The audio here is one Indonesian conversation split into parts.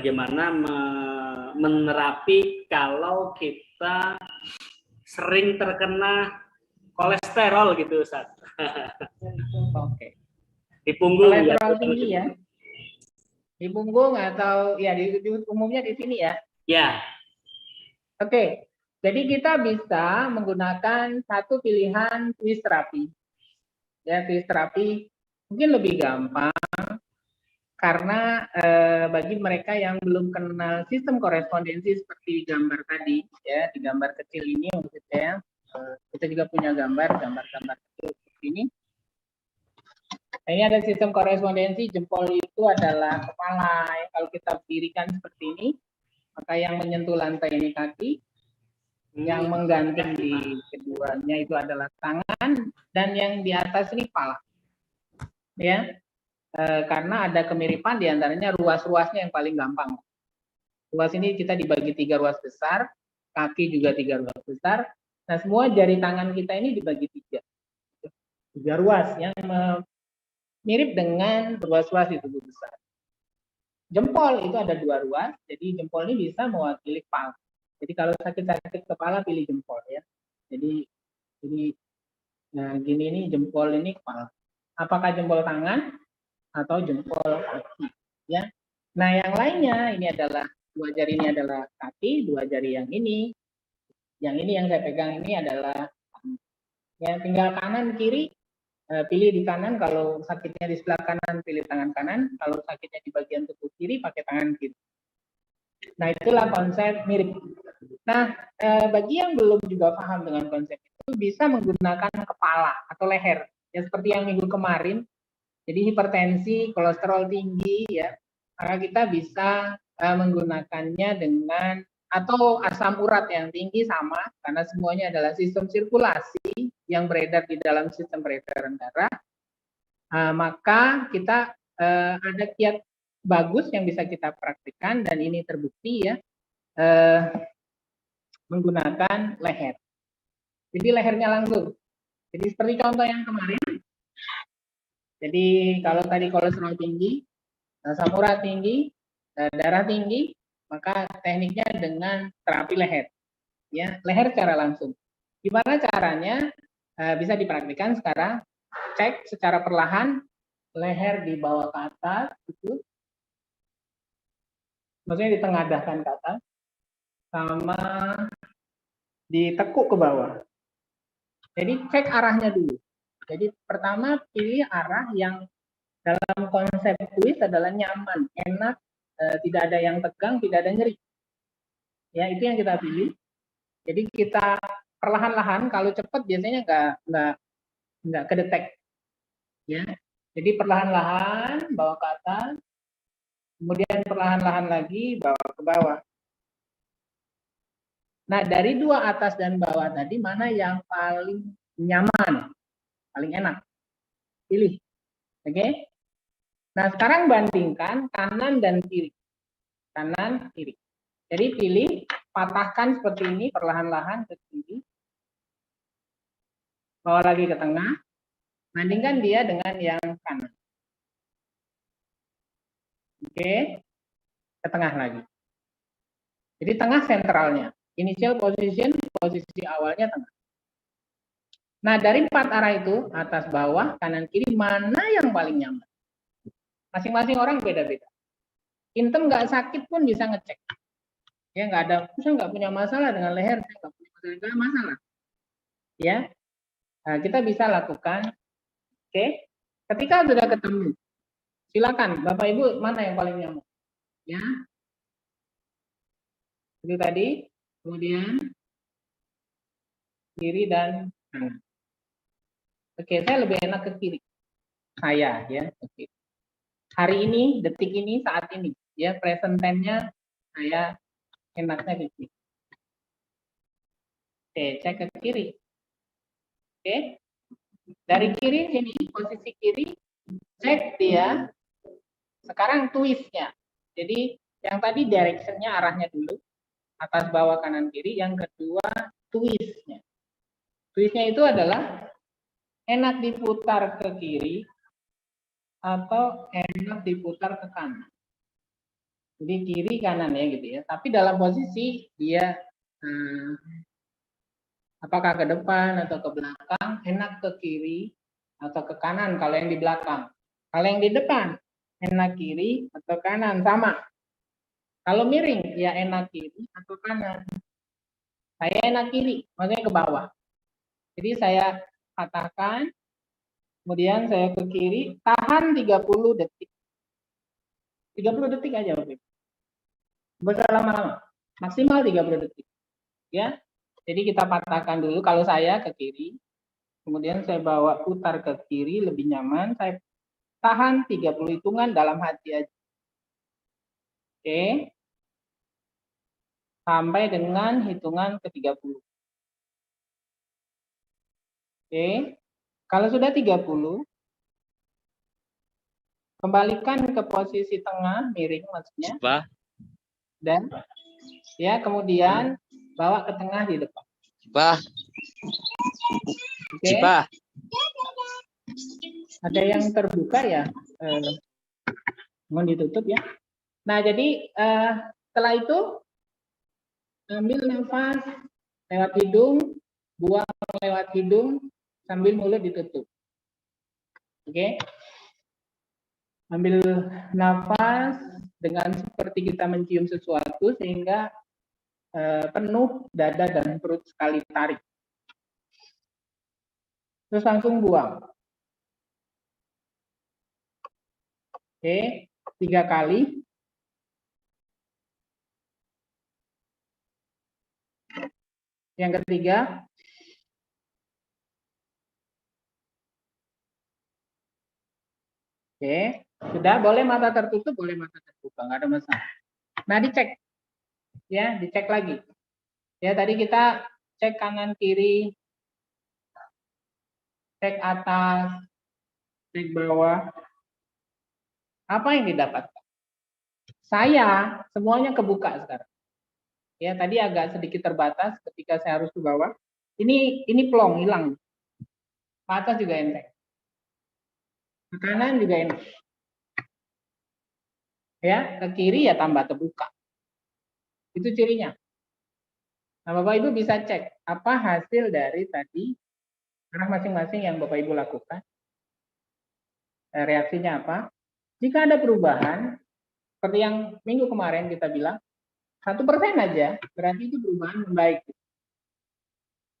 bagaimana menerapi kalau kita sering terkena kolesterol gitu, Ustaz. Oke. Di punggung kolesterol ya, tinggi ya. Di punggung atau ya di umumnya di sini ya. Ya. Oke. Jadi kita bisa menggunakan satu pilihan twist terapi. Ya, twist terapi mungkin lebih gampang karena bagi mereka yang belum kenal sistem korespondensi seperti gambar tadi, ya di gambar kecil ini maksudnya, kita juga punya gambar kecil seperti ini. Nah, ini ada sistem korespondensi, jempol itu adalah kepala. Ya, kalau kita berdirikan seperti ini, maka yang menyentuh lantai ini kaki, yang menggantung di keduanya itu adalah tangan, dan yang di atas ini kepala. Ya. Karena ada kemiripan diantaranya ruas-ruasnya yang paling gampang. Ruas ini kita dibagi 3 ruas besar, kaki juga 3 ruas besar. Nah, semua jari tangan kita ini dibagi 3 ruas yang mirip dengan ruas-ruas di tubuh besar. Jempol itu ada 2 ruas, jadi jempol ini bisa mewakili kepala. Jadi kalau sakit-sakit kepala pilih jempol ya. Jadi nah, gini ini jempol ini kepala. Apakah jempol tangan atau jempol kaki ya. Nah, yang lainnya ini adalah 2 jari ini adalah kaki, 2 jari yang ini yang saya pegang ini adalah ya, tinggal kanan kiri pilih di kanan. Kalau sakitnya di sebelah kanan pilih tangan kanan, kalau sakitnya di bagian tubuh kiri pakai tangan kiri. Nah, itulah konsep mirip. Nah, bagi yang belum juga paham dengan konsep itu bisa menggunakan kepala atau leher ya, seperti yang minggu kemarin. Jadi hipertensi, kolesterol tinggi ya, maka kita bisa menggunakannya dengan atau asam urat yang tinggi sama, karena semuanya adalah sistem sirkulasi yang beredar di dalam sistem peredaran darah. Maka kita ada kiat bagus yang bisa kita praktikkan dan ini terbukti ya, menggunakan leher. Jadi lehernya langsung. Jadi seperti contoh yang kemarin. Jadi kalau tadi kolesterol tinggi, asam urat tinggi, darah tinggi, maka tekniknya dengan terapi leher. Ya, leher secara langsung. Gimana caranya? Bisa dipraktikkan sekarang. Cek secara perlahan leher dibawa ke atas, gitu. Maksudnya ditengadahkan ke atas, sama ditekuk ke bawah. Jadi cek arahnya dulu. Jadi pertama pilih arah yang dalam konsep twist adalah nyaman, enak, tidak ada yang tegang, tidak ada nyeri. Ya, itu yang kita pilih. Jadi kita perlahan-lahan, kalau cepat biasanya nggak kedetek. Ya. Jadi perlahan-lahan bawa ke atas, kemudian perlahan-lahan lagi bawa ke bawah. Nah, dari 2 atas dan bawah tadi mana yang paling nyaman, paling enak? Pilih. Oke? Nah, sekarang bandingkan kanan dan kiri. Kanan, kiri. Jadi pilih, patahkan seperti ini, perlahan-lahan ke kiri. Bawa lagi ke tengah. Bandingkan dia dengan yang kanan. Oke. Ke tengah lagi. Jadi tengah sentralnya. Initial position, posisi awalnya tengah. Nah, dari 4 arah itu, atas, bawah, kanan, kiri, mana yang paling nyaman? Masing-masing orang beda-beda. Intem nggak sakit pun bisa ngecek. Ya, nggak ada, saya nggak punya masalah dengan leher, saya nggak punya masalah. Ya, nah, kita bisa lakukan. Oke, ketika sudah ketemu, silakan Bapak Ibu mana yang paling nyaman. Ya, itu tadi, kemudian kiri dan kanan. Oke, saya lebih enak ke kiri. Saya ya, oke. Hari ini, detik ini, saat ini, ya present tense-nya saya enaknya ke kiri. Oke, cek ke kiri. Oke, dari kiri sini, posisi kiri, cek dia. Sekarang twist-nya. Jadi yang tadi direction-nya arahnya dulu, atas, bawah, kanan, kiri. Yang kedua twist-nya. Twist-nya itu adalah enak diputar ke kiri atau enak diputar ke kanan. Jadi kiri kanan ya gitu ya. Tapi dalam posisi dia apakah ke depan atau ke belakang, enak ke kiri atau ke kanan kalau yang di belakang. Kalau yang di depan, enak kiri atau kanan, sama. Kalau miring, ya enak kiri atau kanan. Saya enak kiri, maksudnya ke bawah. Jadi saya patahkan, kemudian saya ke kiri, tahan 30 detik. 30 detik aja, Bapak. Bisa lama-lama, maksimal 30 detik. Ya, jadi kita patahkan dulu. Kalau saya ke kiri, kemudian saya bawa putar ke kiri, lebih nyaman. Saya tahan 30 hitungan dalam hati aja. Oke. Sampai dengan hitungan ke-30. Oke. Kalau sudah 30, kembalikan ke posisi tengah, miring maksudnya. Cipa. Dan ya kemudian bawa ke tengah di depan. Cipa. Oke. Cipa. Ada yang terbuka ya? Mohon ditutup ya. Nah, jadi setelah itu ambil nafas lewat hidung, buang lewat hidung sambil mulut ditutup. Oke. Ambil nafas dengan seperti kita mencium sesuatu sehingga penuh dada dan perut sekali tarik. Terus langsung buang. Oke, 3 kali. Yang ketiga, oke, sudah, boleh mata tertutup, boleh mata terbuka, nggak ada masalah. Nah, dicek, ya, dicek lagi. Ya, tadi kita cek kanan kiri, cek atas, cek bawah. Apa yang didapatkan? Saya semuanya kebuka sekarang. Ya, tadi agak sedikit terbatas ketika saya harus ke bawah. Ini plong, hilang. Ke atas juga enteng. Ke kanan juga enak. Ya, ke kiri ya tambah terbuka. Itu cirinya. Nah, Bapak Ibu bisa cek apa hasil dari tadi arah masing-masing yang Bapak Ibu lakukan. Reaksinya apa? Jika ada perubahan, seperti yang minggu kemarin kita bilang, 1% aja, berarti itu perubahan membaik.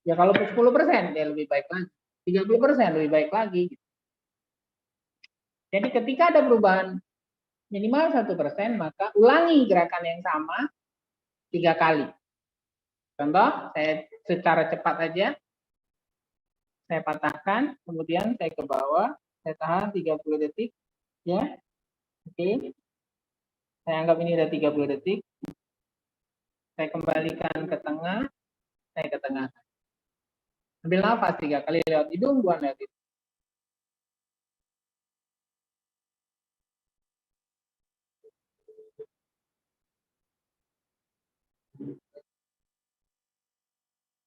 Ya kalau 10% ya lebih baik lagi. 30% lebih baik lagi. Jadi ketika ada perubahan minimal 1%, maka ulangi gerakan yang sama 3 kali. Contoh, saya secara cepat aja, saya patahkan, kemudian saya ke bawah, saya tahan 30 detik, ya. Oke. Saya anggap ini udah 30 detik. Saya kembalikan ke tengah, saya ke tengah. Ambil nafas 3 kali lewat hidung, buang lewat hidung.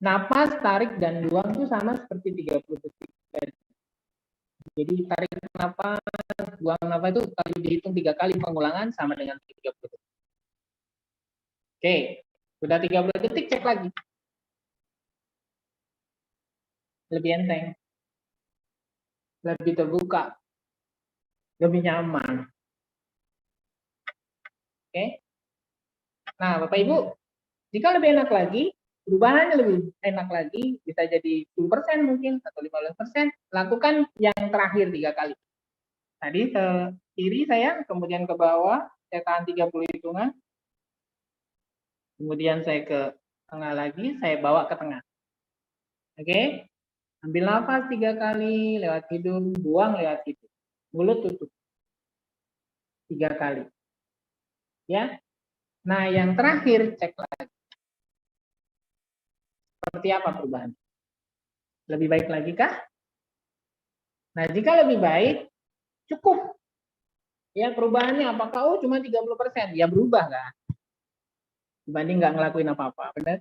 Napas, tarik, dan buang itu sama seperti 30 detik. Jadi tarik napas, buang napas itu kalau dihitung 3 kali pengulangan sama dengan 30 detik. Oke, sudah 30 detik, cek lagi. Lebih enteng. Lebih terbuka. Lebih nyaman. Oke. Nah, Bapak Ibu, jika lebih enak lagi, perubahannya lebih enak lagi, bisa jadi 10% mungkin, atau 15%, lakukan yang terakhir 3 kali. Tadi ke kiri saya, kemudian ke bawah, saya tahan 30 hitungan, kemudian saya ke tengah lagi, saya bawa ke tengah. Oke, ambil nafas 3 kali, lewat hidung, buang lewat hidung. Mulut tutup. 3 kali. Ya. Nah, yang terakhir, cek lagi. Seperti apa perubahan? Lebih baik lagi kah? Nah, jika lebih baik, cukup. Ya, perubahannya apakah cuma 30%? Ya berubah kan? Dibanding nggak ngelakuin apa-apa, benar?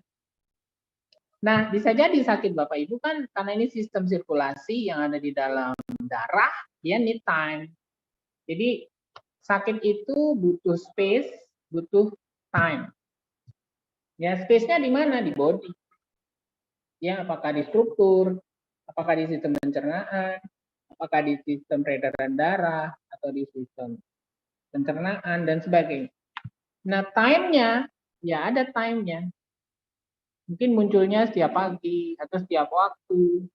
Nah, bisa jadi sakit Bapak Ibu kan karena ini sistem sirkulasi yang ada di dalam darah, dia need time. Jadi sakit itu butuh space, butuh time. Ya, space-nya di mana? Di body. Ya, apakah di struktur, apakah di sistem pencernaan, apakah di sistem peredaran darah, atau di sistem pencernaan, dan sebagainya. Nah, time-nya, ya ada time-nya. Mungkin munculnya setiap pagi, atau setiap waktu,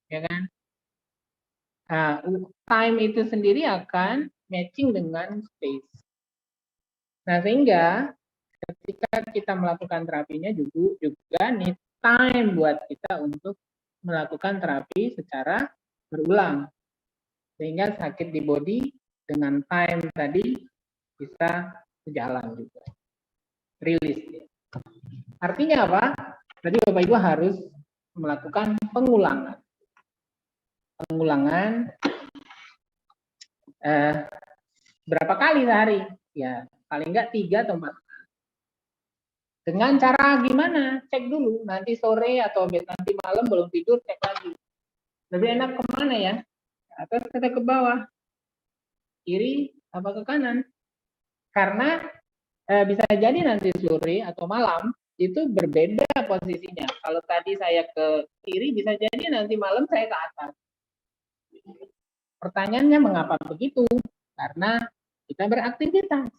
ya kan? Nah, time itu sendiri akan matching dengan space. Nah, sehingga ketika kita melakukan terapinya juga nih time buat kita untuk melakukan terapi secara berulang. Sehingga sakit di body dengan time tadi bisa sejalan juga. Rilis. Artinya apa? Berarti Bapak Ibu harus melakukan pengulangan. Pengulangan berapa kali sehari? Ya, paling enggak 3 atau 4. Dengan cara gimana? Cek dulu. Nanti sore atau nanti malam belum tidur, cek lagi. Lebih enak kemana ya? Atas atau ke bawah? Kiri apa ke kanan? Karena bisa jadi nanti sore atau malam itu berbeda posisinya. Kalau tadi saya ke kiri, bisa jadi nanti malam saya ke atas. Pertanyaannya mengapa begitu? Karena kita beraktivitas.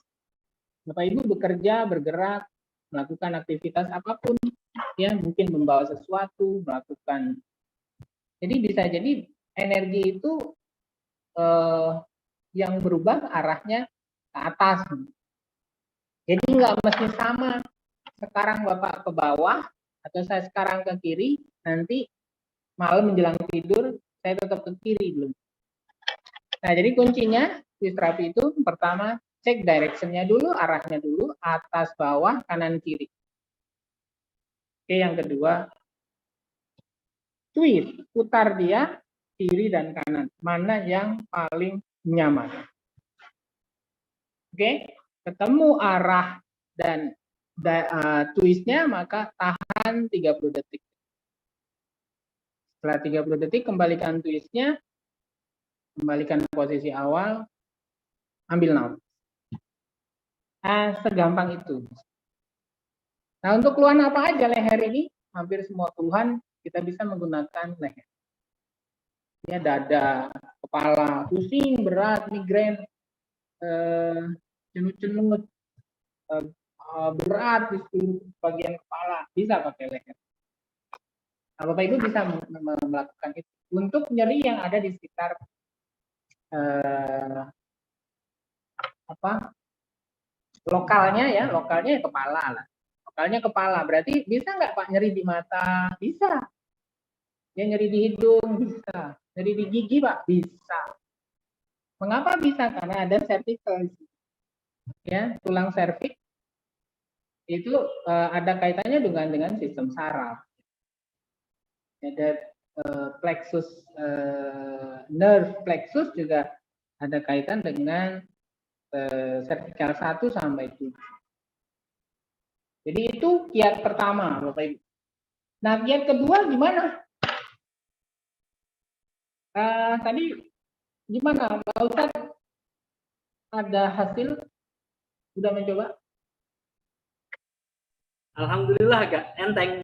Bapak Ibu bekerja, bergerak, melakukan aktivitas apapun, ya mungkin membawa sesuatu, melakukan. Jadi bisa jadi energi itu yang berubah arahnya ke atas. Jadi nggak mesti sama. Sekarang Bapak ke bawah atau saya sekarang ke kiri, nanti malam menjelang tidur saya tetap ke kiri belum. Nah, jadi kuncinya fisioterapi itu pertama cek directionnya dulu, arahnya dulu, atas, bawah, kanan, kiri. Oke, yang kedua, twist, putar dia kiri dan kanan. Mana yang paling nyaman? Oke, ketemu arah dan twistnya, maka tahan 30 detik. Setelah 30 detik, kembalikan twistnya, kembalikan posisi awal, ambil nafas. Segampang itu. Nah, untuk keluhan apa aja leher ini? Hampir semua keluhan kita bisa menggunakan leher. Ya, dada, kepala, pusing, berat, migrain, cenut-cenut, berat di seluruh bagian kepala, bisa pakai leher. Nah, Bapak Ibu bisa melakukan itu. Untuk nyeri yang ada di sekitar lokalnya ya kepala lah. Lokalnya kepala, berarti bisa nggak Pak nyeri di mata? Bisa. Ya, nyeri di hidung? Bisa. Nyeri di gigi Pak? Bisa. Mengapa bisa? Karena ada cervical. Ya, tulang serviks itu ada kaitannya dengan sistem saraf. Ada plexus, nerve plexus juga ada kaitan dengan cervical 1 sampai 7. Jadi itu kiat pertama, Bapak Ibu. Nah, kiat kedua gimana? Tadi gimana? Pak Ustadz ada hasil? Udah mencoba? Alhamdulillah agak enteng.